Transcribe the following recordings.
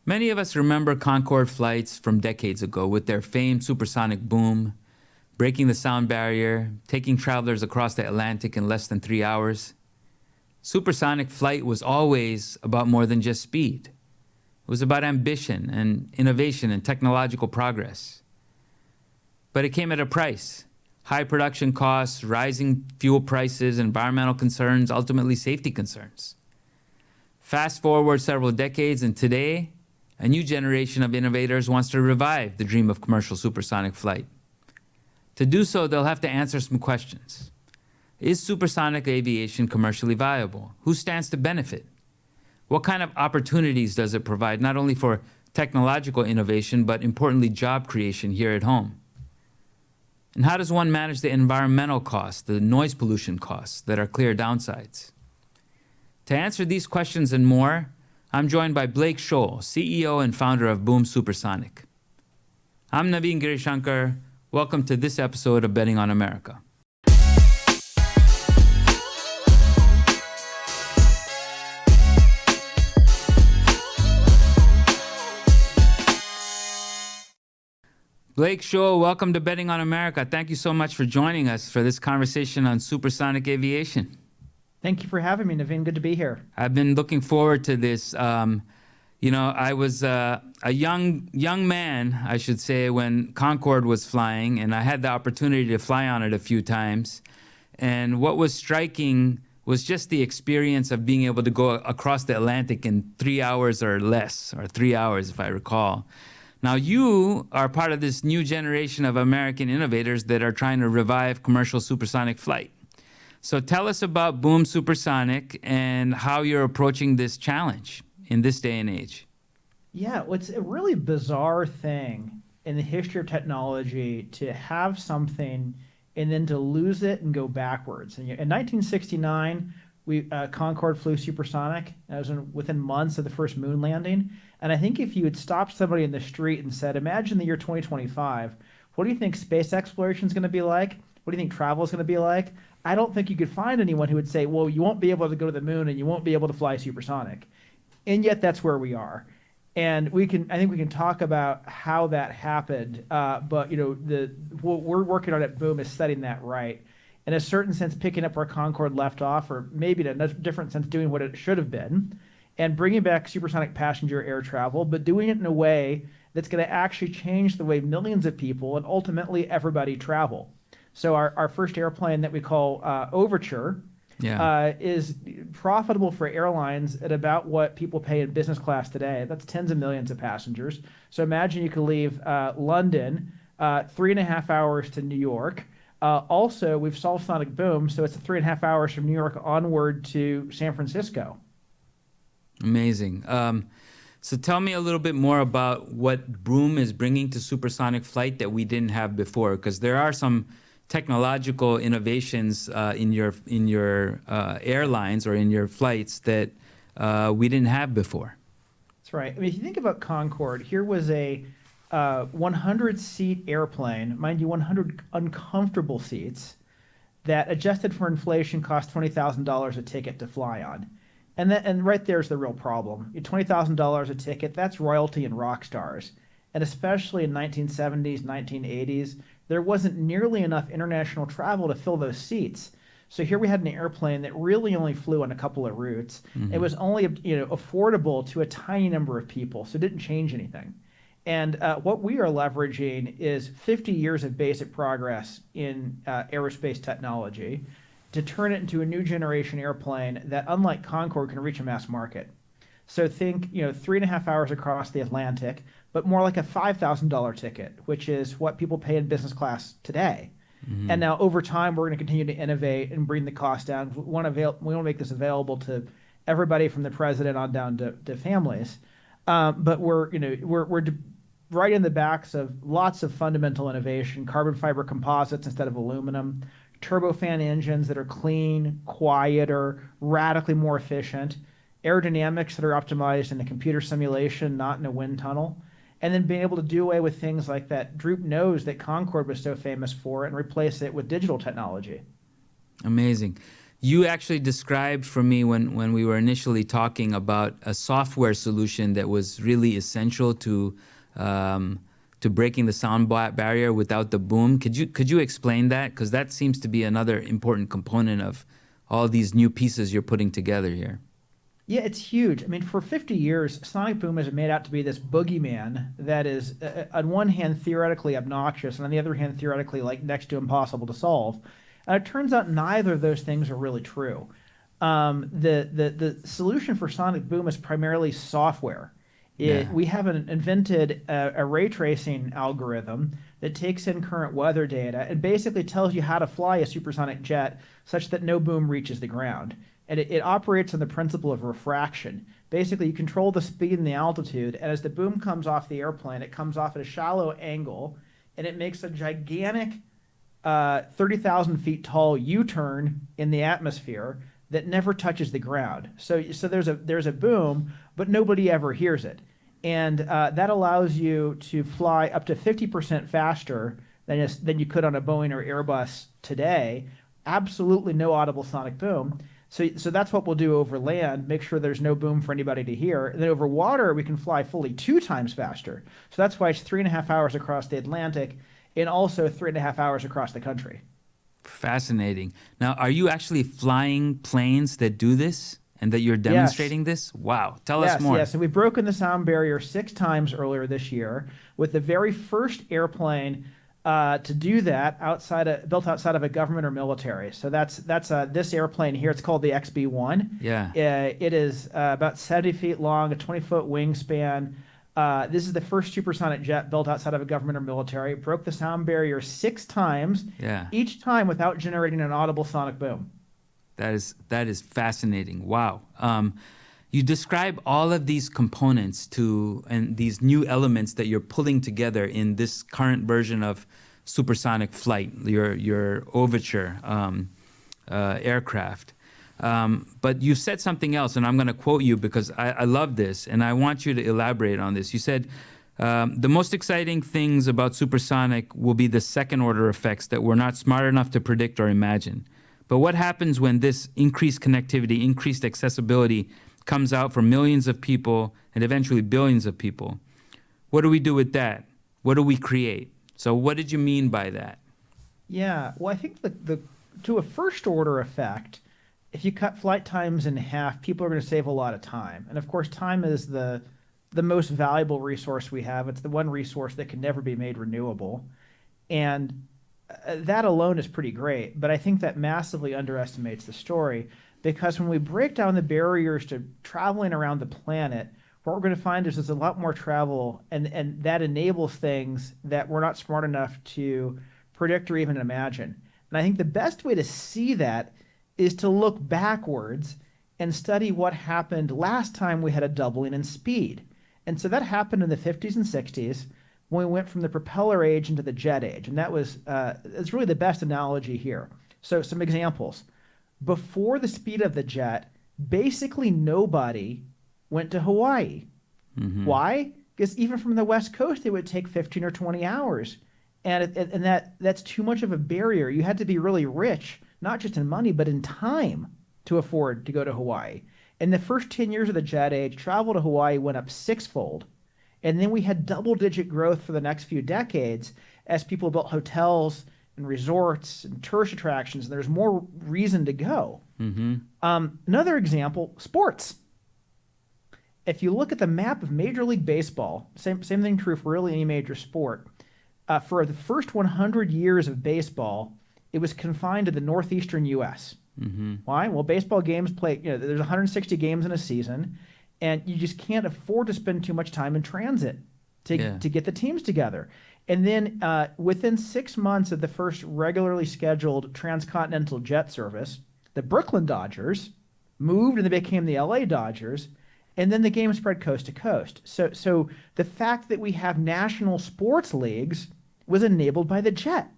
Many of us remember Concorde flights from decades ago with their famed supersonic boom, breaking the sound barrier, taking travelers across the Atlantic in less than 3 hours. Supersonic flight was always about more than just speed. It was about ambition and innovation and technological progress. But it came at a price. High production costs, rising fuel prices, environmental concerns, ultimately safety concerns. Fast forward several decades, and today, a new generation of innovators wants to revive the dream of commercial supersonic flight. To do so, they'll have to answer some questions. Is supersonic aviation commercially viable? Who stands to benefit? What kind of opportunities does it provide, not only for technological innovation, but importantly, job creation here at home? And how does one manage the environmental costs, the noise pollution costs that are clear downsides? To answer these questions and more, I'm joined by Blake Scholl, CEO and founder of Boom Supersonic. I'm Navin Girishankar. Welcome to this episode of Betting on America. Blake Scholl, welcome to Betting on America. Thank you so much for joining us for this conversation on supersonic aviation. Thank you for having me, Navin. Good to be here. I've been looking forward to this. I was a young man, I should say, when Concorde was flying, and I had the opportunity to fly on it a few times. And what was striking was just the experience of being able to go across the Atlantic in 3 hours or less, or 3 hours if I recall. Now, you are part of this new generation of American innovators that are trying to revive commercial supersonic flight. So tell us about Boom Supersonic and how you're approaching this challenge in this day and age. Yeah, it's a really bizarre thing in the history of technology to have something and then to lose it and go backwards. And in 1969, Concorde flew supersonic. That was within months of the first moon landing. And I think if you had stopped somebody in the street and said, imagine the year 2025, what do you think space exploration is going to be like? What do you think travel is going to be like? I don't think you could find anyone who would say, well, you won't be able to go to the moon and you won't be able to fly supersonic. And yet that's where we are. And I think we can talk about how that happened. But what we're working on at Boom is setting that right. In a certain sense, picking up where Concorde left off, or maybe in a different sense, doing what it should have been, and bringing back supersonic passenger air travel, but doing it in a way that's going to actually change the way millions of people and ultimately everybody travel. So our first airplane that we call Overture is profitable for airlines at about what people pay in business class today. That's tens of millions of passengers. So imagine you could leave London 3.5 hours to New York. Also, we've solved sonic boom, so it's 3.5 hours from New York onward to San Francisco. Amazing. So tell me a little bit more about what Boom is bringing to supersonic flight that we didn't have before, because there are some technological innovations in your airlines or in your flights that we didn't have before. That's right. I mean, if you think about Concorde, here was a 100-seat airplane, mind you, 100 uncomfortable seats that adjusted for inflation cost $20,000 a ticket to fly on. And right there's the real problem. $20,000 a ticket, that's royalty and rock stars. And especially in 1970s, 1980s, there wasn't nearly enough international travel to fill those seats. So here we had an airplane that really only flew on a couple of routes. Mm-hmm. It was only affordable to a tiny number of people, so it didn't change anything. And what we are leveraging is 50 years of basic progress in aerospace technology to turn it into a new generation airplane that, unlike Concorde, can reach a mass market. So think, 3.5 hours across the Atlantic, but more like a $5,000 ticket, which is what people pay in business class today. Mm-hmm. And now over time, we're going to continue to innovate and bring the cost down. We want to make this available to everybody from the president on down to families. But we're right in the backs of lots of fundamental innovation, carbon fiber composites instead of aluminum, turbofan engines that are clean, quieter, radically more efficient, aerodynamics that are optimized in a computer simulation, not in a wind tunnel, and then being able to do away with things like that droop nose that Concorde was so famous for and replace it with digital technology. Amazing. You actually described for me when we were initially talking about a software solution that was really essential to breaking the sound barrier without the boom. Could you explain that? Because that seems to be another important component of all these new pieces you're putting together here. Yeah, it's huge. I mean, for 50 years, sonic boom has made out to be this boogeyman that is, on one hand, theoretically obnoxious, and on the other hand, theoretically like next to impossible to solve. And it turns out neither of those things are really true. The solution for sonic boom is primarily software. Yeah. We haven't invented a ray tracing algorithm that takes in current weather data and basically tells you how to fly a supersonic jet such that no boom reaches the ground. And it operates on the principle of refraction. Basically, you control the speed and the altitude, and as the boom comes off the airplane, it comes off at a shallow angle, and it makes a gigantic 30,000 feet tall U-turn in the atmosphere that never touches the ground. So there's a boom, but nobody ever hears it, and that allows you to fly up to 50% faster than you could on a Boeing or Airbus today. Absolutely no audible sonic boom. So that's what we'll do over land, make sure there's no boom for anybody to hear. And then over water, we can fly fully 2 times faster. So that's why it's 3.5 hours across the Atlantic and also 3.5 hours across the country. Fascinating. Now, are you actually flying planes that do this and that you're Yes. demonstrating this? Wow. Tell us more. Yes. And we've broken the sound barrier 6 times earlier this year with the very first airplane to do that built outside of a government or military. So that's this airplane here. It's called the XB-1. Yeah. It is about 70 feet long, a 20-foot wingspan. This is the first supersonic jet built outside of a government or military. It broke the sound barrier 6 times, Yeah. each time without generating an audible sonic boom. That is fascinating. Wow. You describe all of these components and these new elements that you're pulling together in this current version of supersonic flight, your Overture aircraft. But you said something else, and I'm going to quote you because I love this, and I want you to elaborate on this. You said, the most exciting things about supersonic will be the second-order effects that we're not smart enough to predict or imagine. But what happens when this increased connectivity, increased accessibility comes out for millions of people and eventually billions of people? What do we do with that? What do we create? So what did you mean by that? Yeah, well, I think to a first order effect, if you cut flight times in half, people are going to save a lot of time. And of course, time is the most valuable resource we have. It's the one resource that can never be made renewable. And that alone is pretty great. But I think that massively underestimates the story, because when we break down the barriers to traveling around the planet, what we're going to find is there's a lot more travel, and that enables things that we're not smart enough to predict or even imagine. And I think the best way to see that is to look backwards and study what happened last time we had a doubling in speed. And so that happened in the 50s and 60s when we went from the propeller age into the jet age. And it's really the best analogy here. So some examples. Before the speed of the jet, basically nobody went to Hawaii. Mm-hmm. Why? Because even from the West Coast, it would take 15 or 20 hours. And that's too much of a barrier. You had to be really rich, not just in money, but in time to afford to go to Hawaii. In the first 10 years of the jet age, travel to Hawaii went up 6-fold. And then we had double-digit growth for the next few decades as people built hotels and resorts and tourist attractions, and there's more reason to go. Mm-hmm. Another example, sports. If you look at the map of Major League Baseball, same thing true for really any major sport. For the first 100 years of baseball, it was confined to the northeastern U.S. Mm-hmm. Why? Well, baseball games there's 160 games in a season, and you just can't afford to spend too much time in transit to get the teams together. And then within 6 months of the first regularly scheduled transcontinental jet service, the Brooklyn Dodgers moved and they became the LA Dodgers, and then the game spread coast to coast. So the fact that we have national sports leagues was enabled by the jet.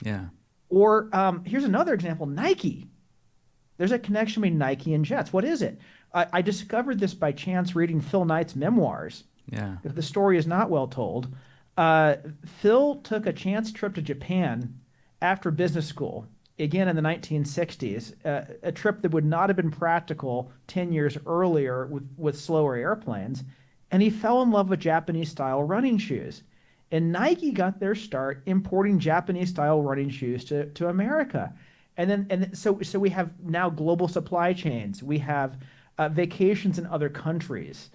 Yeah. Or here's another example, Nike. There's a connection between Nike and jets. What is it? I discovered this by chance reading Phil Knight's memoirs. Yeah. The story is not well told. Phil took a chance trip to Japan after business school again in the 1960s, a trip that would not have been practical 10 years earlier with slower airplanes. And he fell in love with Japanese style running shoes. And Nike got their start importing Japanese style running shoes to America. So we have now global supply chains. We have vacations in other countries.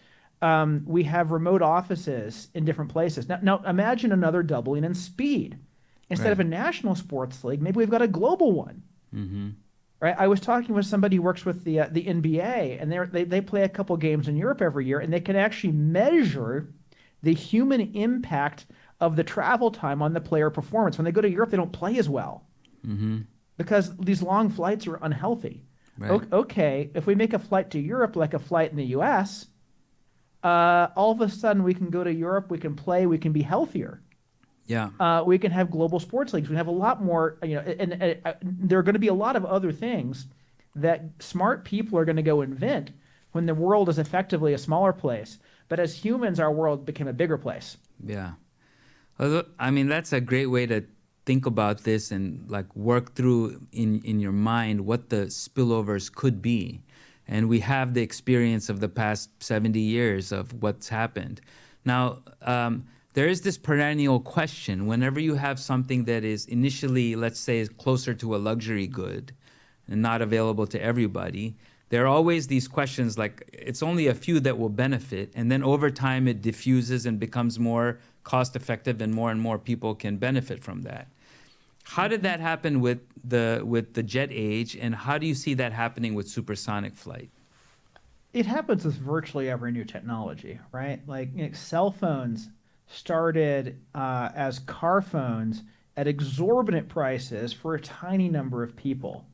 We have remote offices in different places. Now imagine another doubling in speed. Instead of Right. a national sports league, maybe we've got a global one. Mm-hmm. Right? I was talking with somebody who works with the NBA, and they play a couple games in Europe every year, and they can actually measure the human impact of the travel time on the player performance. When they go to Europe, they don't play as well Mm-hmm. because these long flights are unhealthy. Right. Okay, if we make a flight to Europe like a flight in the U.S., all of a sudden we can go to Europe, we can play, we can be healthier. Yeah. We can have global sports leagues. We can have a lot more, and there are going to be a lot of other things that smart people are going to go invent when the world is effectively a smaller place. But as humans, our world became a bigger place. Yeah. I mean, that's a great way to think about this and like work through in your mind what the spillovers could be. And we have the experience of the past 70 years of what's happened. Now, there is this perennial question whenever you have something that is initially, let's say, closer to a luxury good and not available to everybody. There are always these questions like it's only a few that will benefit, and then over time it diffuses and becomes more cost effective and more people can benefit from that. How did that happen with the jet age, and how do you see that happening with supersonic flight? It happens with virtually every new technology, right? Like cell phones started as car phones at exorbitant prices for a tiny number of people.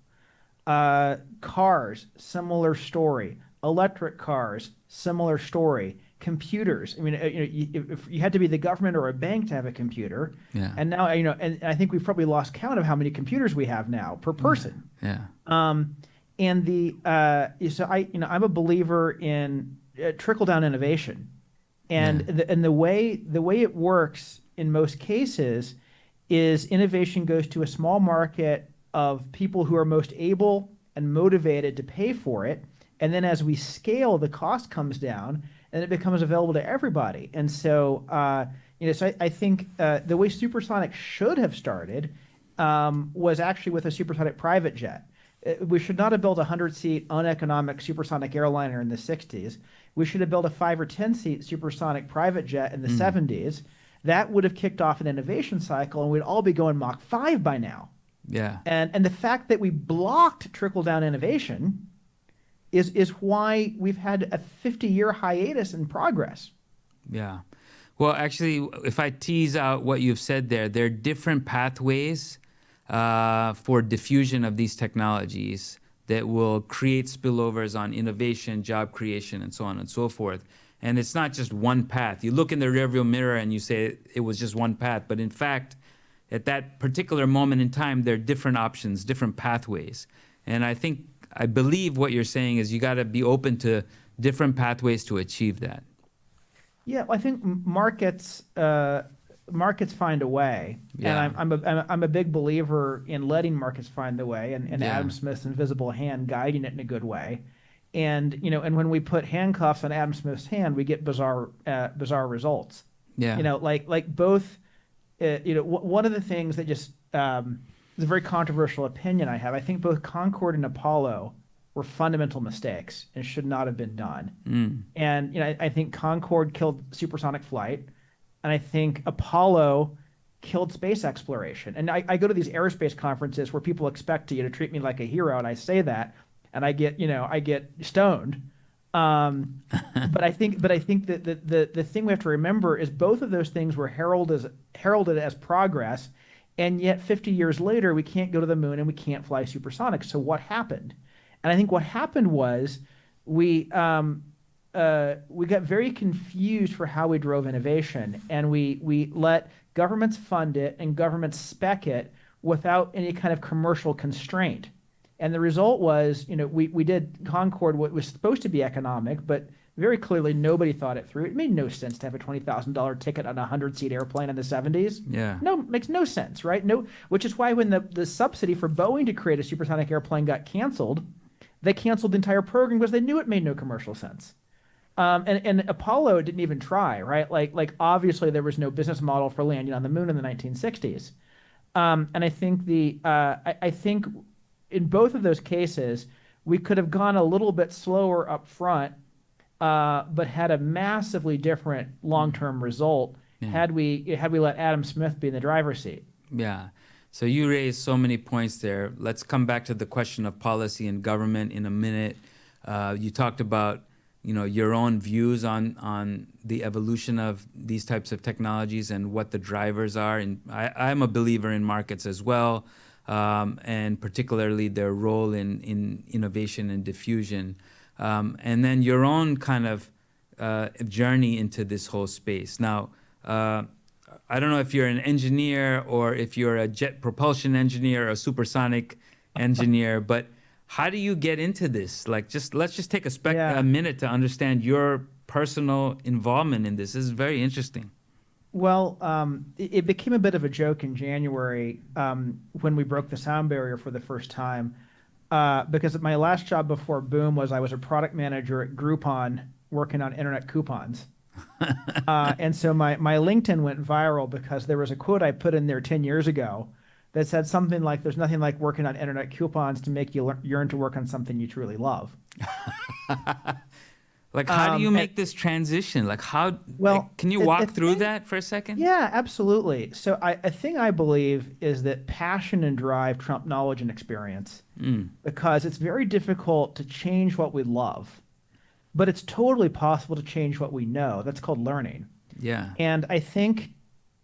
Cars, similar story. Electric cars, similar story. Computers. I mean, if you had to be the government or a bank to have a computer, Yeah. and now and I think we've probably lost count of how many computers we have now per person. Yeah. Um, and I'm a believer in trickle down innovation, and Yeah. the way it works in most cases is innovation goes to a small market of people who are most able and motivated to pay for it. And then as we scale, the cost comes down and it becomes available to everybody. And so, I think the way supersonic should have started was actually with a supersonic private jet. We should not have built a 100-seat uneconomic supersonic airliner in the 60s. We should have built a 5 or 10-seat supersonic private jet in the 70s. That would have kicked off an innovation cycle, and we'd all be going Mach 5 by now. Yeah. And the fact that we blocked trickle down innovation is why we've had a 50-year hiatus in progress. Yeah. Well, actually, if I tease out what you've said there are different pathways for diffusion of these technologies that will create spillovers on innovation, job creation, and so on and so forth. And it's not just one path. You look in the rearview mirror and you say it was just one path. But in fact, at that particular moment in time, there are different options, different pathways. And I believe what you're saying is you got to be open to different pathways to achieve that. Yeah, I think markets find a way, Yeah. and I'm a big believer in letting markets find the way, and Yeah. Adam Smith's invisible hand guiding it in a good way. And and when we put handcuffs on Adam Smith's hand, we get bizarre results. Yeah. Like both. One of the things that just is a very controversial opinion I have. I think both Concorde and Apollo were fundamental mistakes and should not have been done. And I think Concorde killed supersonic flight, and I think Apollo killed space exploration. And I go to these aerospace conferences where people expect to treat me like a hero, and I say that, and I get stoned. But I think that the thing we have to remember is both of those things were heralded as progress, and yet 50 years later we can't go to the moon and we can't fly supersonic. So what happened? And I think what happened was we got very confused for how we drove innovation, and we let governments fund it and governments spec it without any kind of commercial constraint. And the result was, we did Concorde, what was supposed to be economic, but very clearly nobody thought it through. It made no sense to have a $20,000 ticket on a 100-seat airplane in the 70s. Yeah. No, makes no sense, right? No, which is why when the subsidy for Boeing to create a supersonic airplane got canceled, they canceled the entire program because they knew it made no commercial sense. And Apollo didn't even try, right? Like obviously there was no business model for landing on the moon in the 1960s. And I think I think in both of those cases, we could have gone a little bit slower up front, but had a massively different long-term result Yeah. had we let Adam Smith be in the driver's seat. Yeah. So you raised so many points there. Let's come back to the question of policy and government in a minute. You talked about, your own views on the evolution of these types of technologies and what the drivers are. And I'm a believer in markets as well, and particularly their role in innovation and diffusion. And then your own kind of journey into this whole space. Now, I don't know if you're an engineer or if you're a jet propulsion engineer or a supersonic engineer, but how do you get into this? Like, let's just take a minute to understand your personal involvement in this. This is very interesting. Well, it became a bit of a joke in January when we broke the sound barrier for the first time, because my last job before Boom was I was a product manager at Groupon working on internet coupons. And so my LinkedIn went viral because there was a quote I put in there 10 years ago that said something like, "There's nothing like working on internet coupons to make you yearn to work on something you truly love." Like, how do you make this transition? Like, can you walk through that for a second? Yeah, absolutely. So a thing I believe is that passion and drive trump knowledge and experience, because it's very difficult to change what we love, but it's totally possible to change what we know. That's called learning. Yeah. And I think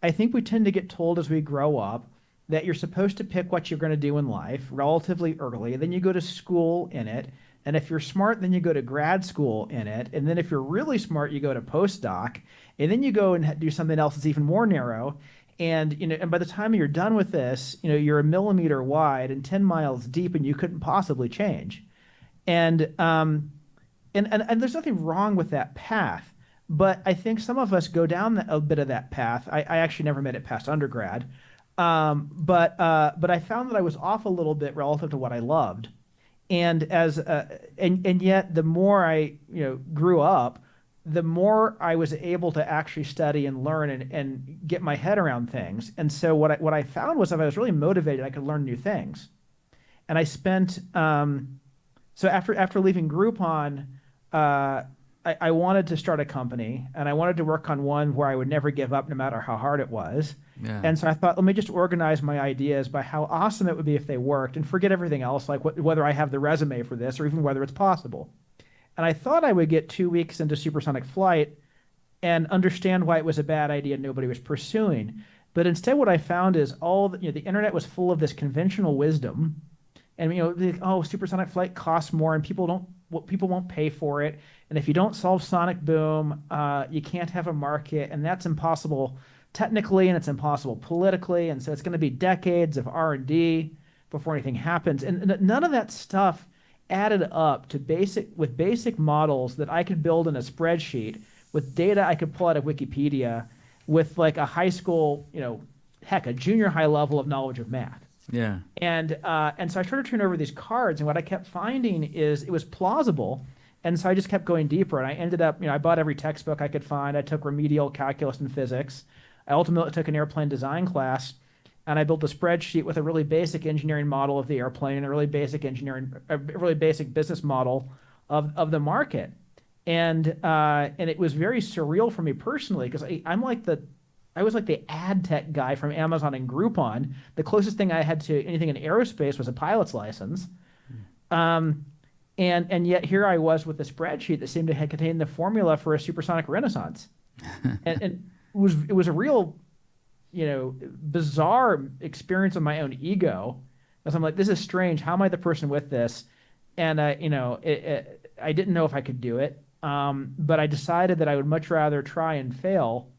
we tend to get told as we grow up that you're supposed to pick what you're going to do in life relatively early. Then you go to school in it. And if you're smart, then you go to grad school in it. And then if you're really smart, you go to postdoc. And then you go and do something else that's even more narrow. And and by the time you're done with this, you're a millimeter wide and 10 miles deep, and you couldn't possibly change. And there's nothing wrong with that path. But I think some of us go down a bit of that path. I actually never made it past undergrad. But I found that I was off a little bit relative to what I loved. And and yet the more I grew up, the more I was able to actually study and learn and get my head around things. And so what I found was if I was really motivated, I could learn new things. And I spent so after leaving Groupon, I wanted to start a company, and I wanted to work on one where I would never give up no matter how hard it was. Yeah. And so I thought, let me just organize my ideas by how awesome it would be if they worked, and forget everything else, like whether I have the resume for this or even whether it's possible. And I thought I would get 2 weeks into supersonic flight and understand why it was a bad idea nobody was pursuing. But instead what I found is the internet was full of this conventional wisdom. And supersonic flight costs more and people won't pay for it. And if you don't solve sonic boom, you can't have a market, and that's impossible technically, and it's impossible politically. And so it's going to be decades of R&D before anything happens. And none of that stuff added up to basic models that I could build in a spreadsheet with data I could pull out of Wikipedia with like a high school, a junior high level of knowledge of math. Yeah. And so I started turning over these cards, and what I kept finding is it was plausible. And so I just kept going deeper, and I ended up, I bought every textbook I could find. I took remedial calculus and physics. I ultimately took an airplane design class, and I built a spreadsheet with a really basic engineering model of the airplane and a really basic business model of the market. And it was very surreal for me personally, because I was like the ad tech guy from Amazon and Groupon. The closest thing I had to anything in aerospace was a pilot's license. And yet here I was with a spreadsheet that seemed to contain the formula for a supersonic renaissance. and it was a real, bizarre experience of my own ego. Because I'm like, this is strange. How am I the person with this? And I didn't know if I could do it. But I decided that I would much rather try and fail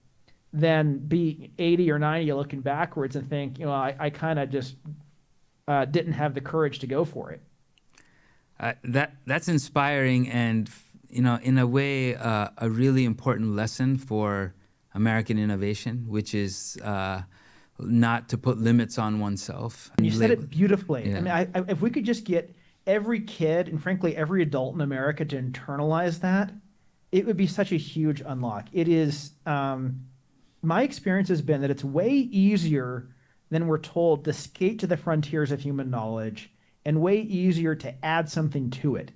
than be 80 or 90 looking backwards and think, I kind of just didn't have the courage to go for it. That's inspiring, and in a way, a really important lesson for American innovation, which is not to put limits on oneself. And you said it beautifully. Yeah. I mean, if we could just get every kid and frankly every adult in America to internalize that, it would be such a huge unlock. It is, my experience has been that it's way easier than we're told to skate to the frontiers of human knowledge and way easier to add something to it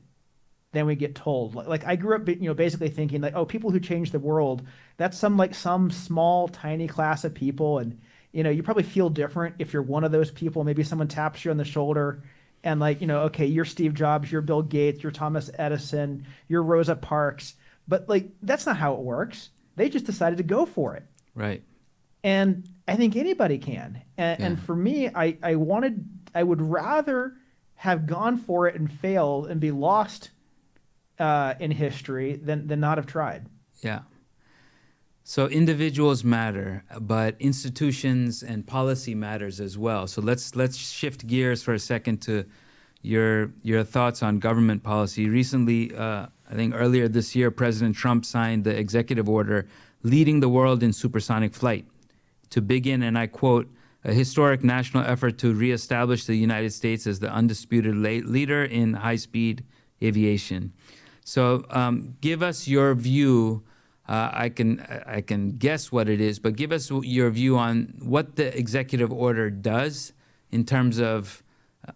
than we get told. Like I grew up, basically thinking like, oh, people who change the world, that's some small, tiny class of people. And, you probably feel different if you're one of those people. Maybe someone taps you on the shoulder and like, okay, you're Steve Jobs, you're Bill Gates, you're Thomas Edison, you're Rosa Parks. But like, that's not how it works. They just decided to go for it. Right. And I think anybody can. And for me, I would rather have gone for it and failed and be lost in history than not have tried. Yeah. So individuals matter, but institutions and policy matters as well. So let's shift gears for a second to your thoughts on government policy. Recently, I think earlier this year, President Trump signed the executive order leading the world in supersonic flight to begin, and I quote, a historic national effort to reestablish the United States as the undisputed leader in high-speed aviation. So give us your view. I can guess what it is, but give us your view on what the executive order does in terms of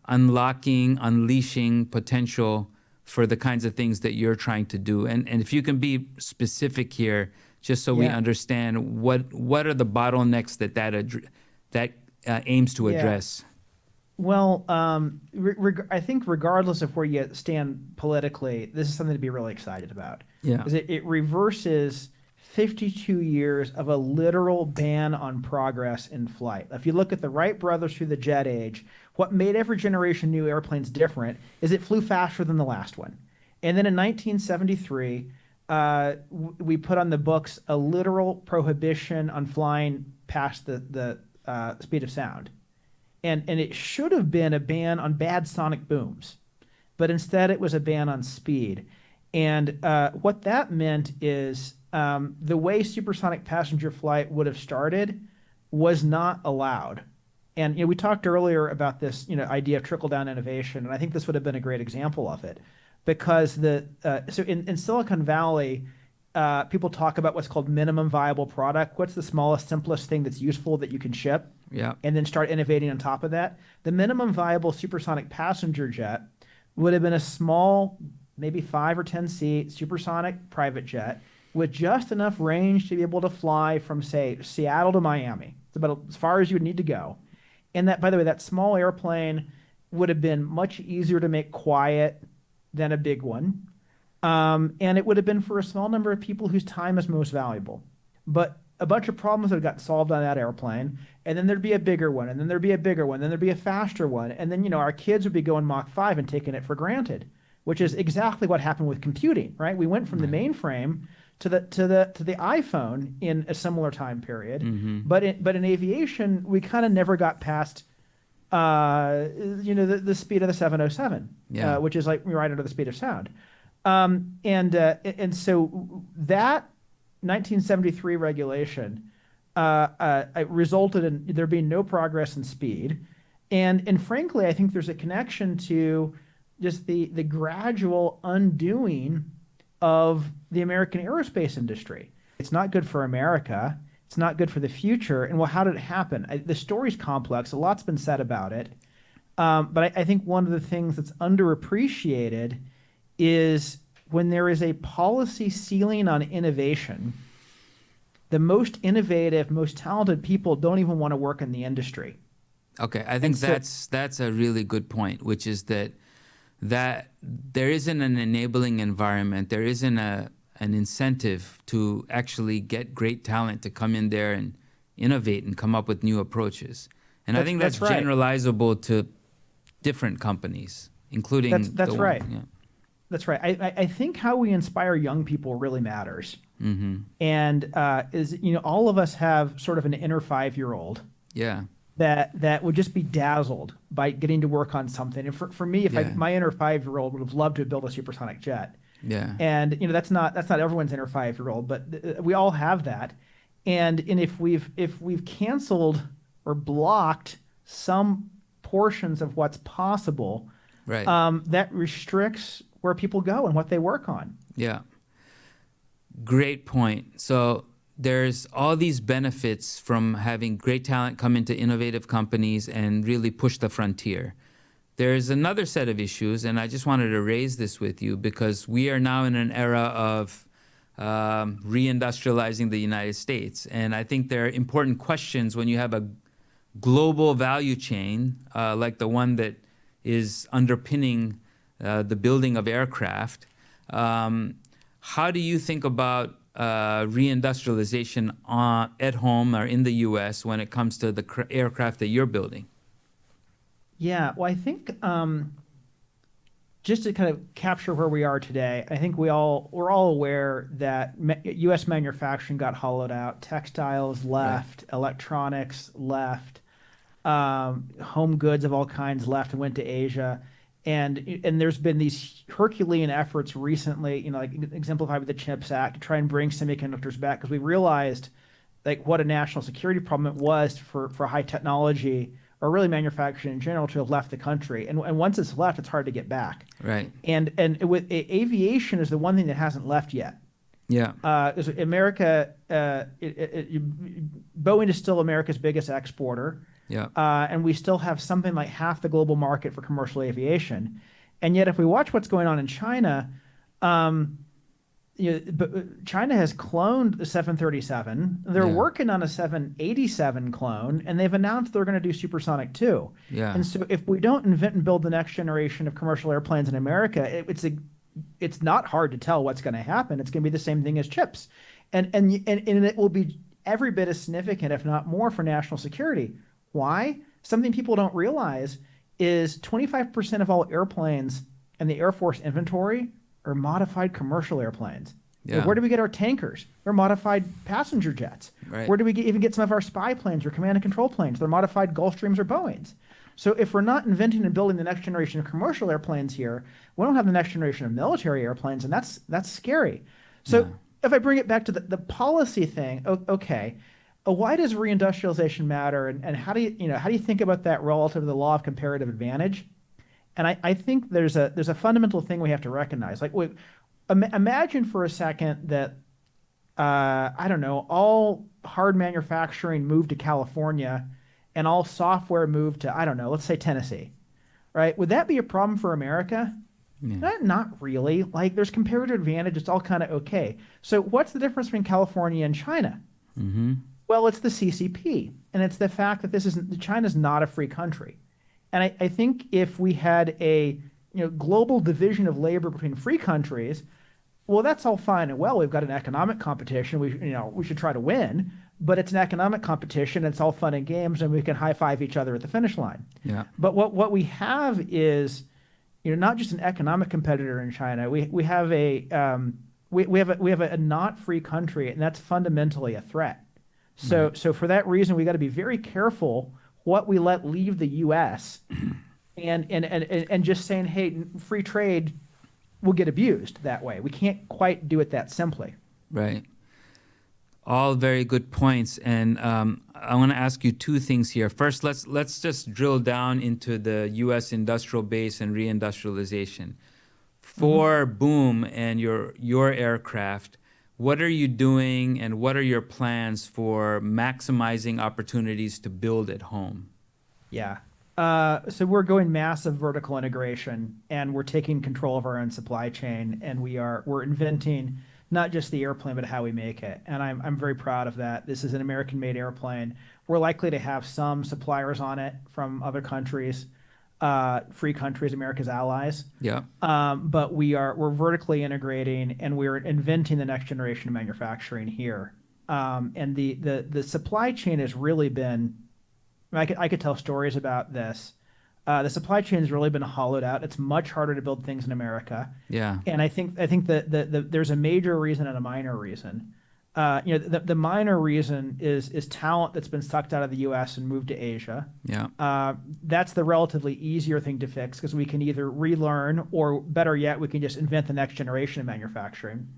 unleashing potential for the kinds of things that you're trying to do. And if you can be specific here, just so we understand what are the bottlenecks that aims to address. Well, I think regardless of where you stand politically, this is something to be really excited about. Yeah. Because it reverses 52 years of a literal ban on progress in flight. If you look at the Wright brothers through the jet age, what made every generation new airplanes different is it flew faster than the last one. And then in 1973, we put on the books a literal prohibition on flying past the speed of sound. And it should have been a ban on bad sonic booms, but instead it was a ban on speed. And what that meant is the way supersonic passenger flight would have started was not allowed. And we talked earlier about this idea of trickle-down innovation, and I think this would have been a great example of it, because so in Silicon Valley, people talk about what's called minimum viable product. What's the smallest, simplest thing that's useful that you can ship? Yeah. And then start innovating on top of that. The minimum viable supersonic passenger jet would have been a small, maybe 5 or 10 seat supersonic private jet with just enough range to be able to fly from, say, Seattle to Miami. It's about as far as you would need to go. And that, by the way, that small airplane would have been much easier to make quiet than a big one. And it would have been for a small number of people whose time is most valuable. But a bunch of problems that got solved on that airplane, and then there'd be a bigger one, and then there'd be a bigger one, then there'd be a faster one, and then our kids would be going Mach 5 and taking it for granted, which is exactly what happened with computing, right? We went from the mainframe to the iPhone in a similar time period, but in aviation we kind of never got past the speed of the 707, which is like right under the speed of sound. And so that 1973 regulation resulted in there being no progress in speed. And frankly, I think there's a connection to just the gradual undoing of the American aerospace industry. It's not good for America. It's not good for the future. And well, how did it happen? The story's complex. A lot's been said about it. But I think one of the things that's underappreciated is when there is a policy ceiling on innovation, the most innovative, most talented people don't even want to work in the industry. Okay, I think that's a really good point, which is that there isn't an enabling environment, there isn't an incentive to actually get great talent to come in there and innovate and come up with new approaches. And I think that's generalizable to different companies, including that's right. Yeah. That's right. I think how we inspire young people really matters. Mm-hmm. And all of us have sort of an inner 5-year-old. Yeah. That would just be dazzled by getting to work on something. And for me, my inner 5-year-old would have loved to build a supersonic jet. Yeah. And that's not everyone's inner 5 year old, but we all have that. And if we've canceled or blocked some portions of what's possible, Right. that restricts where people go and what they work on. Yeah. Great point. So there's all these benefits from having great talent come into innovative companies and really push the frontier. There's another set of issues, and I just wanted to raise this with you because we are now in an era of reindustrializing the United States. And I think there are important questions when you have a global value chain like the one that is underpinning the building of aircraft. How do you think about reindustrialization at home or in the U.S. when it comes to the aircraft that you're building? Yeah, well, I think just to kind of capture where we are today, I think we're all aware that U.S. manufacturing got hollowed out, textiles Right. left, electronics left, home goods of all kinds left and went to Asia, and there's been these Herculean efforts recently, like exemplified with the CHIPS Act, to try and bring semiconductors back because we realized like what a national security problem it was for high technology or really manufacturing in general to have left the country. And once it's left, it's hard to get back. Right. And with aviation is the one thing that hasn't left yet. Yeah. Is America, Boeing is still America's biggest exporter, Yeah. and we still have something like half the global market for commercial aviation. And yet, if we watch what's going on in China, um, but China has cloned the 737. They're Yeah. working on a 787 clone, and they've announced they're going to do supersonic too. Yeah. And so, if we don't invent and build the next generation of commercial airplanes in America, it's not hard to tell what's going to happen. It's going to be the same thing as chips, and it will be every bit as significant, if not more, for national security. Why? Something people don't realize is 25% of all airplanes in the Air Force inventory are modified commercial airplanes. Yeah. Where do we get our tankers? They're modified passenger jets. Right. Where do we even get some of our spy planes or command and control planes? They're modified Gulfstreams or Boeings. So if we're not inventing and building the next generation of commercial airplanes here, we don't have the next generation of military airplanes, and that's scary. So Yeah. if I bring it back to the policy thing, okay, why does reindustrialization matter, and how do you think about that relative to the law of comparative advantage? And I think there's a fundamental thing we have to recognize. Like, imagine for a second that I don't know, all hard manufacturing moved to California, and all software moved to, I don't know, let's say Tennessee, right? Would that be a problem for America? Yeah. Not really. Like, there's comparative advantage. It's all kind of okay. So what's the difference between California and China? Mm-hmm. Well, it's the CCP, and it's the fact that China's not a free country. And I think if we had a global division of labor between free countries, well, that's all fine and well. We've got an economic competition. We should try to win, but it's an economic competition. It's all fun and games, and we can high five each other at the finish line. Yeah. But what we have is, not just an economic competitor in China. We have a not free country, and that's fundamentally a threat. So for that reason, we got to be very careful what we let leave the U.S. and just saying, hey, free trade will get abused that way. We can't quite do it that simply. Right. All very good points, and I want to ask you two things here. First, let's just drill down into the U.S. industrial base and reindustrialization. For Boom and your aircraft, what are you doing, and what are your plans for maximizing opportunities to build at home? Yeah. So we're going massive vertical integration, and we're taking control of our own supply chain, and we're inventing not just the airplane, but how we make it. And I'm very proud of that. This is an American-made airplane. We're likely to have some suppliers on it from other countries, free countries, America's allies. Yeah. But we're vertically integrating, and we're inventing the next generation of manufacturing here. And the supply chain has really been, I could tell stories about this. The supply chain has really been hollowed out. It's much harder to build things in America. Yeah. And I think that there's a major reason and a minor reason. The minor reason is talent that's been sucked out of the U.S. and moved to Asia. Yeah. That's the relatively easier thing to fix because we can either relearn or, better yet, we can just invent the next generation of manufacturing.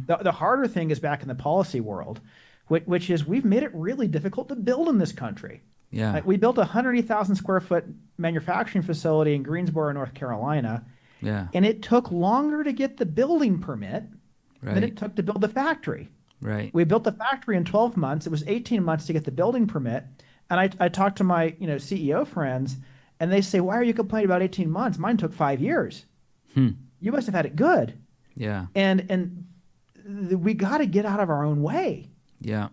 The harder thing is back in the policy world, which is we've made it really difficult to build in this country. Yeah. Like we built a 180,000 square foot manufacturing facility in Greensboro, North Carolina, Yeah. and it took longer to get the building permit than Right. it took to build the factory. Right. We built the factory in 12 months. It was 18 months to get the building permit. And I talked to my CEO friends, and they say, "Why are you complaining about 18 months? Mine took 5 years. You must have had it good." Yeah. And we got to get out of our own way. Yeah.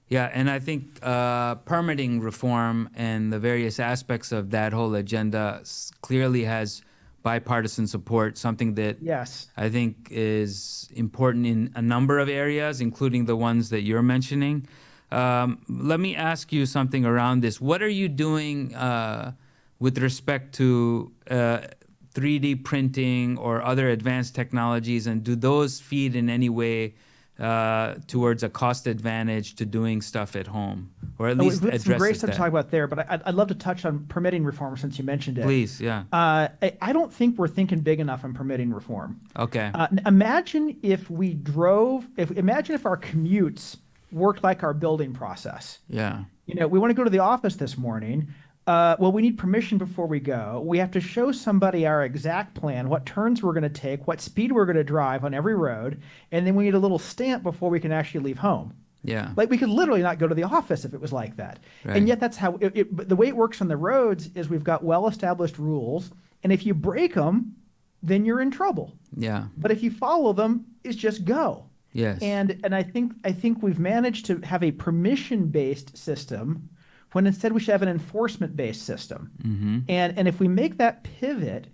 Yeah, and I think permitting reform and the various aspects of that whole agenda clearly has bipartisan support, something that Yes. I think is important in a number of areas, including the ones that you're mentioning. Let me ask you something around this. What are you doing with respect to 3D printing or other advanced technologies, and do those feed in any way towards a cost advantage to doing stuff at home, or at least We've got some great addresses stuff to talk that? about there, but I'd love to touch on permitting reform since you mentioned it. Please, yeah. I don't think we're thinking big enough on permitting reform. Okay. Imagine if imagine if our commutes worked like our building process. Yeah. We want to go to the office this morning. Well, we need permission before we go. We have to show somebody our exact plan, what turns we're going to take, what speed we're going to drive on every road, and then we need a little stamp before we can actually leave home. Yeah. Like we could literally not go to the office if it was like that. Right. And yet that's how the way it works on the roads is we've got well-established rules, and if you break them, then you're in trouble. Yeah. But if you follow them, it's just go. Yes. And I think we've managed to have a permission-based system when instead we should have an enforcement-based system. And if we make that pivot,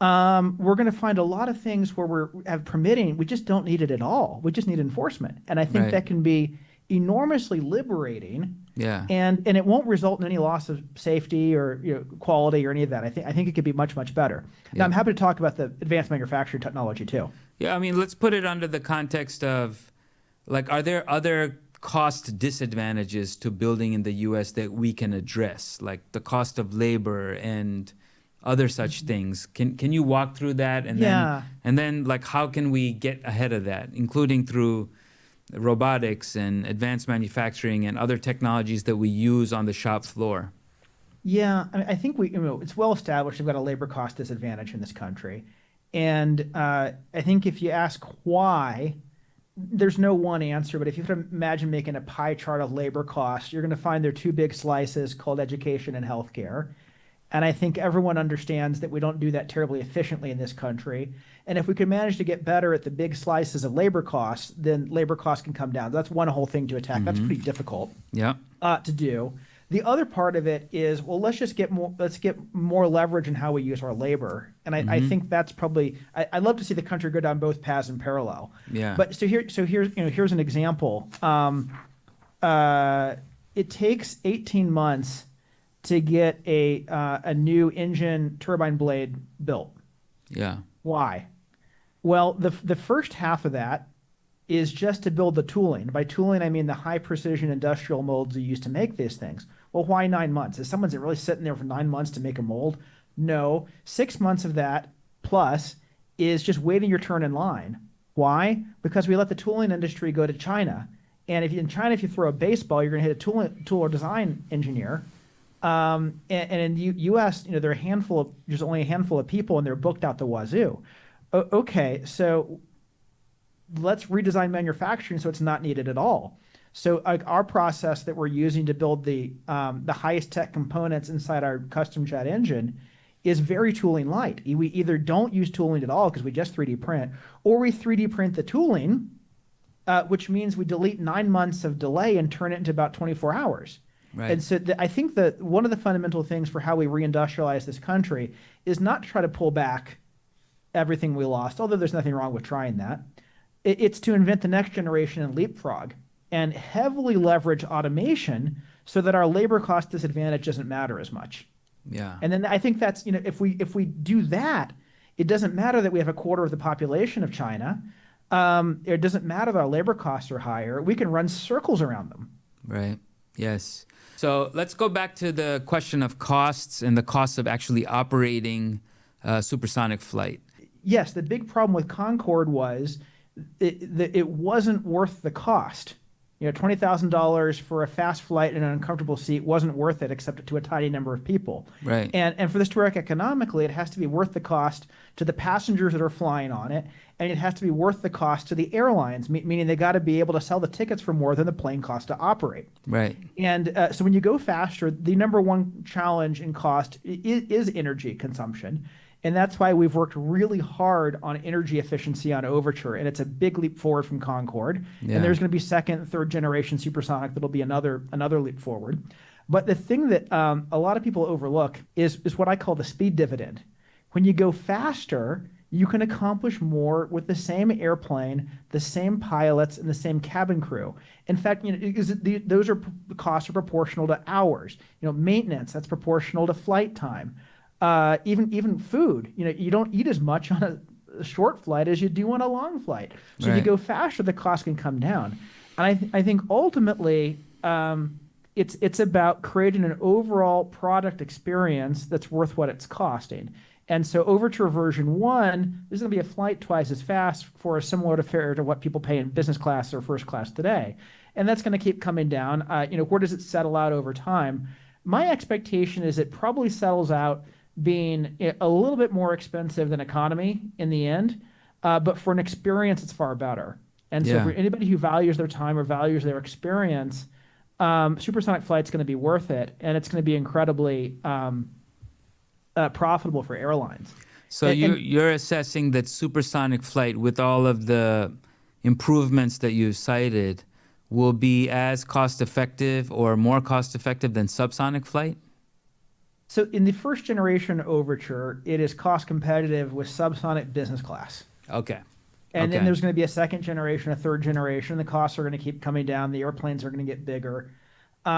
we're going to find a lot of things where we have permitting. We just don't need it at all. We just need enforcement. And I think Right. that can be enormously liberating. Yeah. And it won't result in any loss of safety or quality or any of that. I think it could be much, much better. Now, Yeah. I'm happy to talk about the advanced manufacturing technology too. Yeah, I mean, let's put it under the context of, like, are there other cost disadvantages to building in the U.S. that we can address, like the cost of labor and other such things? Can you walk through that? Yeah. Then like, how can we get ahead of that, including through robotics and advanced manufacturing and other technologies that we use on the shop floor? Yeah, I think it's well established we've got a labor cost disadvantage in this country. And I think if you ask why, there's no one answer, but if you could imagine making a pie chart of labor costs, you're going to find there are two big slices called education and healthcare. And I think everyone understands that we don't do that terribly efficiently in this country. And if we can manage to get better at the big slices of labor costs, then labor costs can come down. That's one whole thing to attack. That's pretty difficult Yeah. to do. The other part of it is, well, let's get more leverage in how we use our labor. And I think that's probably, I'd love to see the country go down both paths in parallel. Yeah. But here's an example. It takes 18 months to get a new engine turbine blade built. Yeah. Why? Well, the first half of that is just to build the tooling. By tooling, I mean the high precision industrial molds you use to make these things. Well, why 9 months? Is someone really sitting there for 9 months to make a mold? No. 6 months of that plus is just waiting your turn in line. Why? Because we let the tooling industry go to China. And if you throw a baseball, you're going to hit a tool or design engineer. And in the U.S., there's only a handful of people, and they're booked out the wazoo. Okay, so let's redesign manufacturing so it's not needed at all. So our process that we're using to build the highest tech components inside our custom jet engine is very tooling light. We either don't use tooling at all because we just 3D print, or we 3D print the tooling, which means we delete 9 months of delay and turn it into about 24 hours. Right. And so I think that one of the fundamental things for how we reindustrialize this country is not to try to pull back everything we lost, although there's nothing wrong with trying that. It's to invent the next generation and leapfrog and heavily leverage automation so that our labor cost disadvantage doesn't matter as much. Yeah. And then I think that's, if we do that, it doesn't matter that we have a quarter of the population of China. It doesn't matter that our labor costs are higher. We can run circles around them. Right. Yes. So let's go back to the question of costs and the costs of actually operating supersonic flight. Yes, the big problem with Concorde was it wasn't worth the cost. $20,000 for a fast flight in an uncomfortable seat wasn't worth it, except to a tiny number of people. Right. And for this to work economically, it has to be worth the cost to the passengers that are flying on it, and it has to be worth the cost to the airlines, meaning they got to be able to sell the tickets for more than the plane costs to operate. Right. And so when you go faster, the number one challenge in cost is energy consumption. And that's why we've worked really hard on energy efficiency on Overture. And it's a big leap forward from Concorde. Yeah. And there's going to be second, third generation supersonic that'll be another leap forward. But the thing that a lot of people overlook is what I call the speed dividend. When you go faster, you can accomplish more with the same airplane, the same pilots, and the same cabin crew. In fact, those costs are proportional to hours. Maintenance, that's proportional to flight time. Even food, you don't eat as much on a short flight as you do on a long flight. So if you go faster, the cost can come down. And I think ultimately, it's about creating an overall product experience that's worth what it's costing. And so Overture version 1 is going to be a flight twice as fast for a similar fare to what people pay in business class or first class today. And that's going to keep coming down. Where does it settle out over time? My expectation is it probably settles out being a little bit more expensive than economy in the end, but for an experience, it's far better. And so for anybody who values their time or values their experience, supersonic flight's going to be worth it, and it's going to be incredibly profitable for airlines. So you're assessing that supersonic flight, with all of the improvements that you cited, will be as cost-effective or more cost-effective than subsonic flight? So in the first generation Overture, it is cost competitive with subsonic business class. Okay. And then there's going to be a second generation, a third generation. The costs are going to keep coming down. The airplanes are going to get bigger. But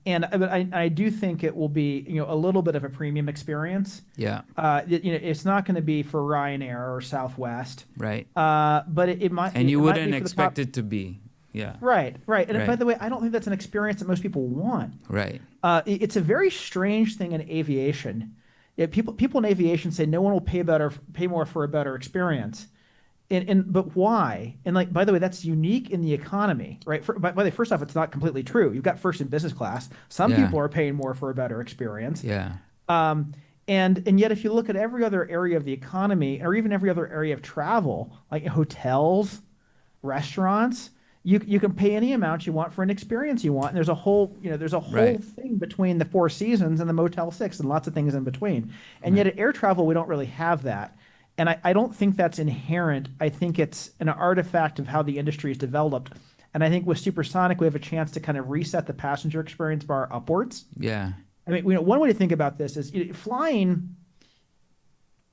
I do think it will be a little bit of a premium experience. Yeah. It's not going to be for Ryanair or Southwest. Right. But it might. And you wouldn't expect it to be. Yeah. Right. And by the way, I don't think that's an experience that most people want. Right. It's a very strange thing in aviation. People in aviation say no one will pay more for a better experience. But why? And by the way, that's unique in the economy, right? By the way, first off, it's not completely true. You've got first and business class. Some people are paying more for a better experience. Yeah. And yet, if you look at every other area of the economy, or even every other area of travel, like hotels, restaurants, you can pay any amount you want for an experience you want. And there's a whole thing between the Four Seasons and the Motel 6 and lots of things in between. And yet at air travel, we don't really have that. And I don't think that's inherent. I think it's an artifact of how the industry is developed. And I think with supersonic, we have a chance to kind of reset the passenger experience bar upwards. Yeah. I mean, one way to think about this is flying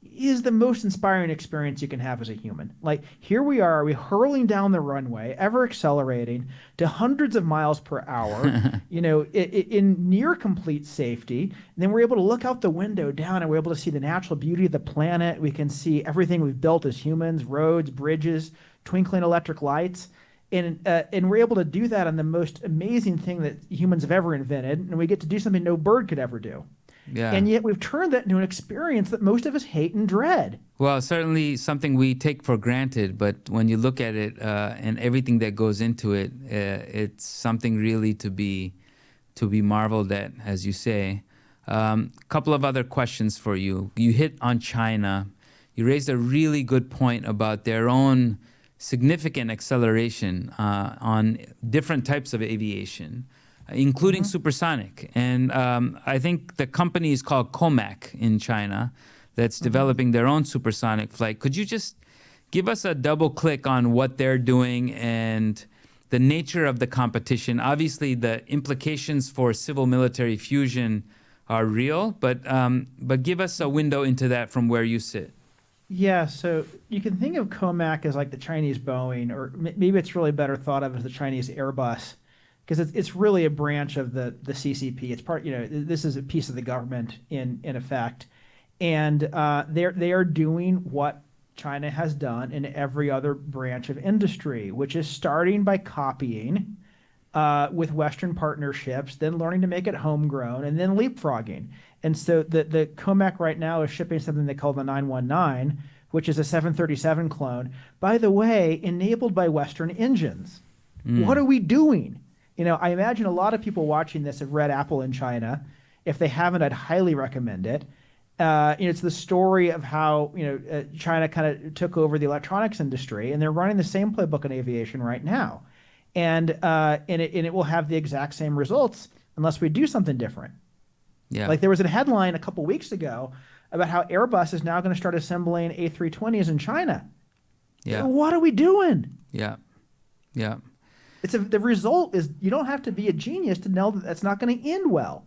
is the most inspiring experience you can have as a human. Like, here we are hurling down the runway, ever accelerating to hundreds of miles per hour, in near complete safety. And then we're able to look out the window down and we're able to see the natural beauty of the planet. We can see everything we've built as humans, roads, bridges, twinkling electric lights. And we're able to do that on the most amazing thing that humans have ever invented. And we get to do something no bird could ever do. Yeah. And yet we've turned that into an experience that most of us hate and dread. Well, certainly something we take for granted, but when you look at it and everything that goes into it, it's something really to be marveled at, as you say. Couple of other questions for you. You hit on China. You raised a really good point about their own significant acceleration on different types of aviation, including supersonic. And I think the company is called Comac in China that's developing their own supersonic flight. Could you just give us a double click on what they're doing and the nature of the competition? Obviously, the implications for civil-military fusion are real, but give us a window into that from where you sit. Yeah, so you can think of Comac as like the Chinese Boeing, or maybe it's really better thought of as the Chinese Airbus, because it's really a branch of the CCP. It's part, this is a piece of the government in effect, and they are doing what China has done in every other branch of industry, which is starting by copying with Western partnerships, then learning to make it homegrown, and then leapfrogging. And so the COMAC right now is shipping something they call the 919, which is a 737 clone, by the way, enabled by Western engines. What are we doing? I imagine a lot of people watching this have read Apple in China. If they haven't, I'd highly recommend it. It's the story of how China kind of took over the electronics industry, and they're running the same playbook in aviation right now, and it will have the exact same results unless we do something different. Yeah. Like there was a headline a couple weeks ago about how Airbus is now going to start assembling A320s in China. Yeah. What are we doing? Yeah. Yeah. The result is you don't have to be a genius to know that that's not going to end well.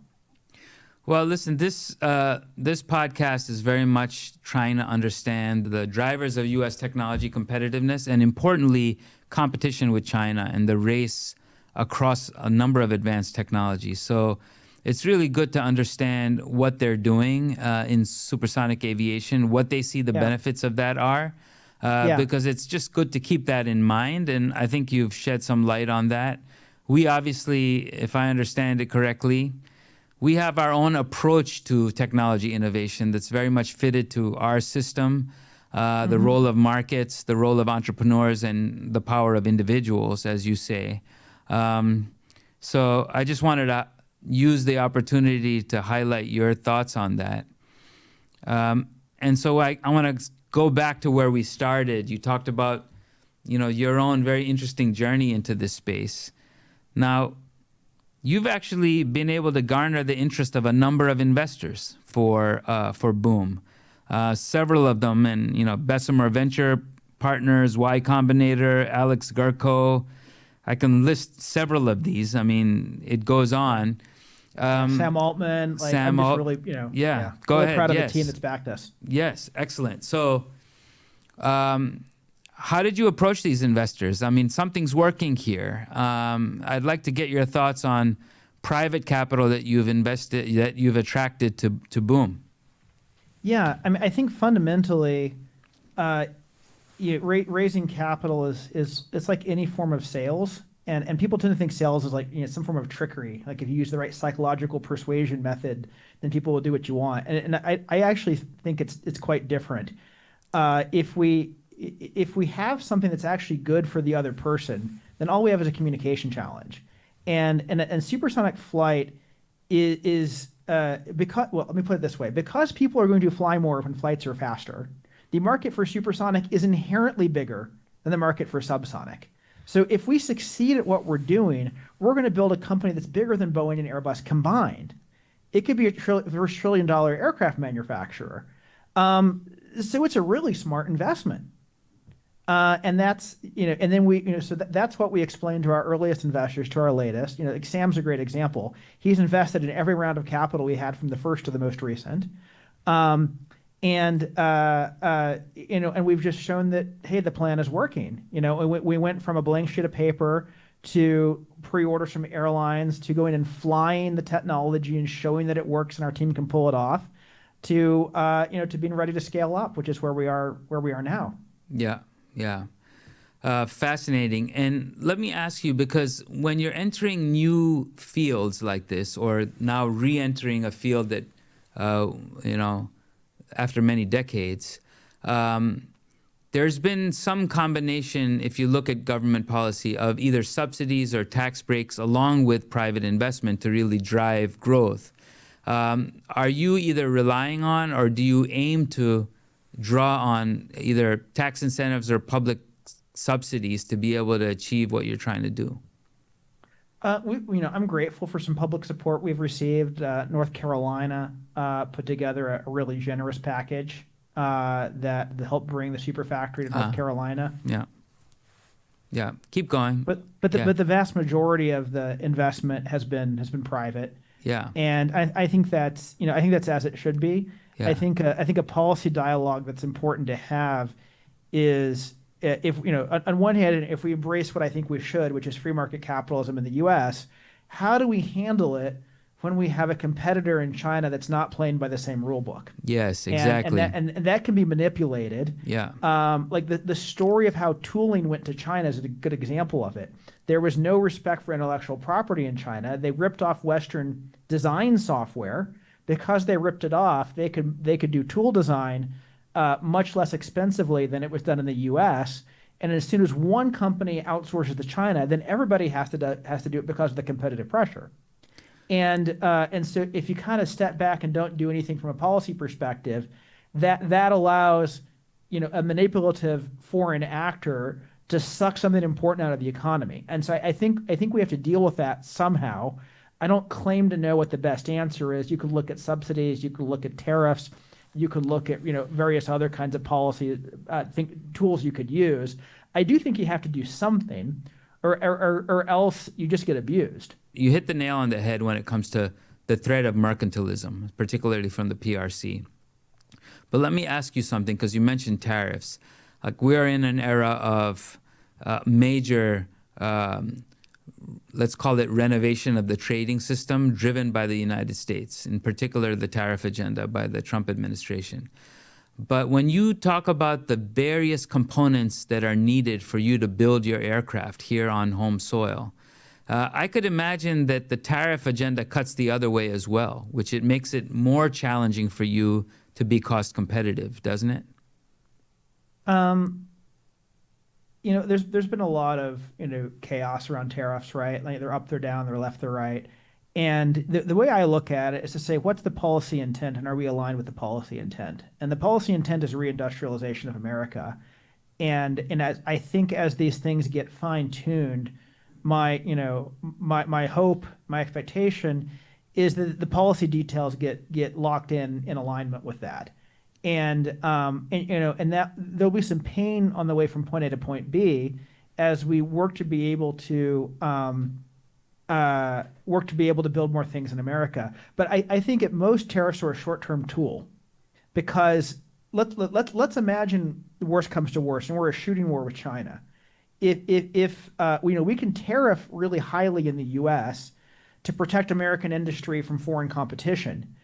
Well, listen, this podcast is very much trying to understand the drivers of U.S. technology competitiveness and, importantly, competition with China and the race across a number of advanced technologies. So it's really good to understand what they're doing in supersonic aviation, what they see the benefits of that are, because it's just good to keep that in mind. And I think you've shed some light on that. We obviously, if I understand it correctly, we have our own approach to technology innovation that's very much fitted to our system, the role of markets, the role of entrepreneurs, and the power of individuals, as you say. So I just wanted to use the opportunity to highlight your thoughts on that. And so I want to go back to where we started. You talked about, your own very interesting journey into this space. Now, you've actually been able to garner the interest of a number of investors for Boom. Several of them, and Bessemer Venture Partners, Y Combinator, Alex Garko. I can list several of these. I mean, it goes on. Sam Altman. I'm just really, Go really ahead. proud of the team that's backed us. Yes, excellent. So, how did you approach these investors? I mean, something's working here. I'd like to get your thoughts on private capital that you've invested, that you've attracted to Boom. Yeah, I mean, I think fundamentally, raising capital is it's like any form of sales, and people tend to think sales is like some form of trickery. Like if you use the right psychological persuasion method, then people will do what you want. And I actually think it's quite different. If we have something that's actually good for the other person, then all we have is a communication challenge. And supersonic flight is because, well, let me put it this way: because people are going to fly more when flights are faster, the market for supersonic is inherently bigger than the market for subsonic. So if we succeed at what we're doing, we're going to build a company that's bigger than Boeing and Airbus combined. It could be a first trillion-dollar aircraft manufacturer. So it's a really smart investment. And that's, and then that's what we explain to our earliest investors, to our latest. Like Sam's a great example. He's invested in every round of capital we had from the first to the most recent. And we've just shown that, hey, the plan is working. We went from a blank sheet of paper to pre-orders from airlines to going and flying the technology and showing that it works and our team can pull it off to being ready to scale up, which is where we are now. Yeah. Yeah. Fascinating. And let me ask you, because when you're entering new fields like this, or now re-entering a field that, after many decades, there's been some combination, if you look at government policy, of either subsidies or tax breaks along with private investment to really drive growth. Are you either relying on, or do you aim to draw on either tax incentives or public subsidies to be able to achieve what you're trying to do? I'm grateful for some public support we've received. North Carolina put together a really generous package that helped bring the super factory to North Carolina. Yeah. Yeah. Keep going. But the vast majority of the investment has been private. Yeah. And I think that's as it should be. Yeah. I think a policy dialogue that's important to have is, if on one hand, if we embrace what I think we should, which is free market capitalism in the U.S., how do we handle it when we have a competitor in China that's not playing by the same rule book. Yes, And exactly. that can be manipulated. Yeah. Like the story of how tooling went to China is a good example of it. There was no respect for intellectual property in China. They ripped off Western design software. Because they ripped it off, they could do tool design much less expensively than it was done in the U.S. And as soon as one company outsources to China, then everybody has to do it because of the competitive pressure. And so if you kind of step back and don't do anything from a policy perspective, that allows a manipulative foreign actor to suck something important out of the economy. And so I think we have to deal with that somehow. I don't claim to know what the best answer is. You could look at subsidies, you could look at tariffs, you could look at various other kinds of policy tools you could use. I do think you have to do something, or else you just get abused. You hit the nail on the head when it comes to the threat of mercantilism, particularly from the PRC. But let me ask you something, because you mentioned tariffs. Like, we are in an era of major, let's call it renovation of the trading system, driven by the United States, in particular the tariff agenda by the Trump administration. But when you talk about the various components that are needed for you to build your aircraft here on home soil, I could imagine that the tariff agenda cuts the other way as well, which it makes it more challenging for you to be cost competitive, doesn't it? Um, there's been a lot of chaos around tariffs, right? Like they're up, they're down, they're left, they're right. And the way I look at it is to say, what's the policy intent, and are we aligned with the policy intent? And the policy intent is reindustrialization of America. And as I think as these things get fine tuned, my hope, my expectation is that the policy details get locked in alignment with that. And that there'll be some pain on the way from point A to point B as we work to be able to build more things in America. But I think at most tariffs are a short-term tool, because let's imagine the worst comes to worst and we're a shooting war with China. If we can tariff really highly in the U.S. to protect American industry from foreign competition,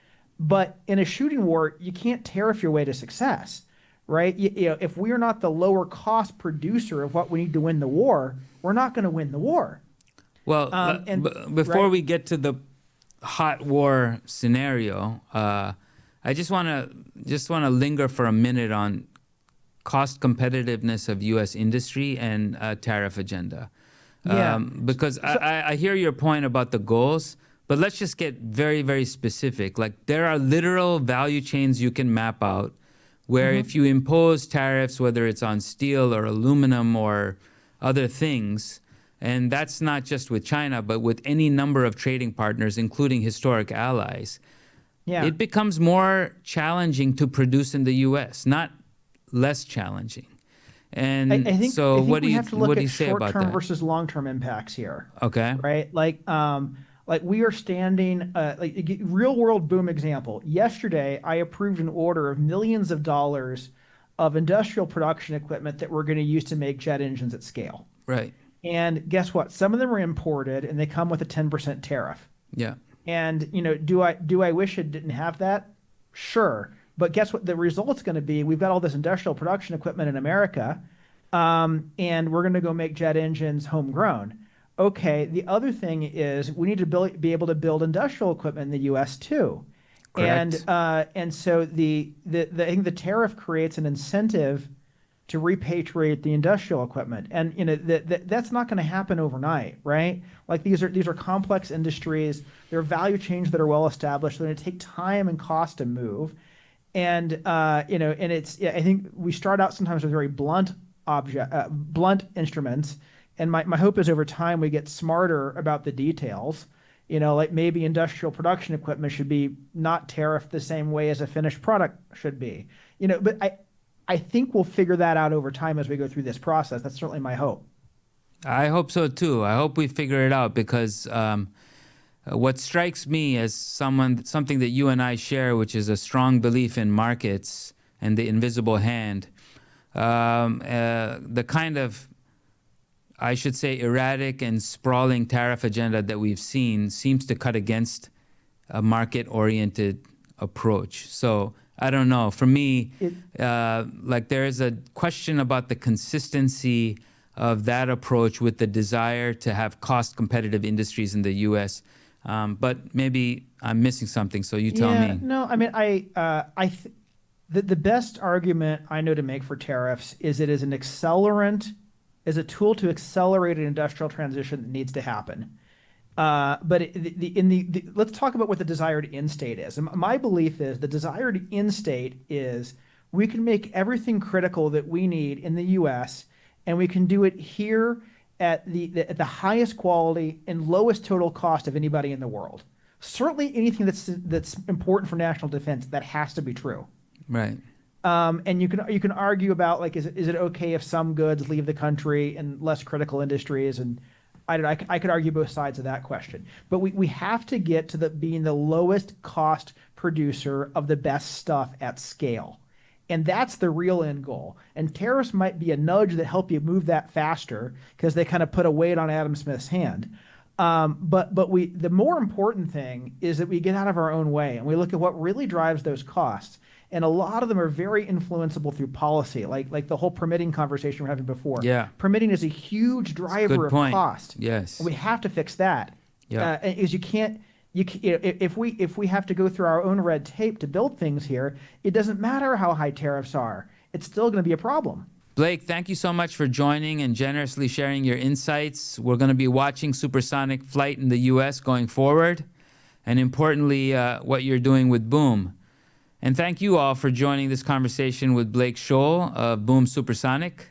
but in a shooting war you can't tariff your way to success, right? If we are not the lower cost producer of what we need to win the war, we're not going to win the war. Well, before right? we get to the hot war scenario, I just want to linger for a minute on cost competitiveness of U.S. industry and tariff agenda. Yeah. Because I hear your point about the goals, but let's just get very, very specific. Like, there are literal value chains you can map out where if you impose tariffs, whether it's on steel or aluminum or other things, and that's not just with China, but with any number of trading partners, including historic allies, Yeah. it becomes more challenging to produce in the U.S., not less challenging. And I think what do we you have to look at say about short-term that? versus long-term impacts here, Okay. right? Like we are standing, like real-world boom example. Yesterday, I approved an order of millions of dollars of industrial production equipment that we're going to use to make jet engines at scale. Right. And guess what? Some of them are imported, and they come with a 10% tariff. Yeah. And do I wish it didn't have that? Sure. But guess what? The result's going to be we've got all this industrial production equipment in America, and we're going to go make jet engines homegrown. Okay. The other thing is we need to be able to build industrial equipment in the U.S. too. Correct. And so I think the tariff creates an incentive to repatriate the industrial equipment, and that's not going to happen overnight, right? Like these are complex industries. There are value chains that are well established. They're going to take time and cost to move. And and I think we start out sometimes with very blunt instruments, and my hope is over time we get smarter about the details. Like maybe industrial production equipment should be not tariffed the same way as a finished product should be. But I think we'll figure that out over time as we go through this process. That's certainly my hope. I hope so too. I hope we figure it out, because what strikes me as something that you and I share, which is a strong belief in markets and the invisible hand, the kind of, I should say, erratic and sprawling tariff agenda that we've seen seems to cut against a market-oriented approach. So I don't know. For me, like there is a question about the consistency of that approach with the desire to have cost-competitive industries in the U.S. But maybe I'm missing something. So you tell me. No, I mean, the best argument I know to make for tariffs is it is an accelerant, is a tool to accelerate an industrial transition that needs to happen. But let's talk about what the desired end state is. And my belief is the desired end state is we can make everything critical that we need in the U.S. and we can do it here at the highest quality and lowest total cost of anybody in the world. Certainly, anything that's important for national defense, that has to be true. Right. And you can argue about, like, is it okay if some goods leave the country and less critical industries, and I could argue both sides of that question. But we have to get to being the lowest cost producer of the best stuff at scale. And that's the real end goal. And tariffs might be a nudge that help you move that faster because they kind of put a weight on Adam Smith's hand. But the more important thing is that we get out of our own way and we look at what really drives those costs. And a lot of them are very influenceable through policy, like the whole permitting conversation we were having before. Yeah. Permitting is a huge driver of cost. Yes. And we have to fix that. Yeah. Is if we have to go through our own red tape to build things here, it doesn't matter how high tariffs are. It's still going to be a problem. Blake, thank you so much for joining and generously sharing your insights. We're going to be watching supersonic flight in the U.S. going forward, and importantly, what you're doing with Boom. And thank you all for joining this conversation with Blake Scholl of Boom Supersonic.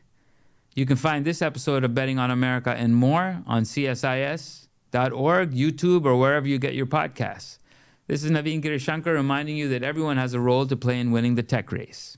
You can find this episode of Betting on America and more on CSIS.org, YouTube, or wherever you get your podcasts. This is Navin Girishankar reminding you that everyone has a role to play in winning the tech race.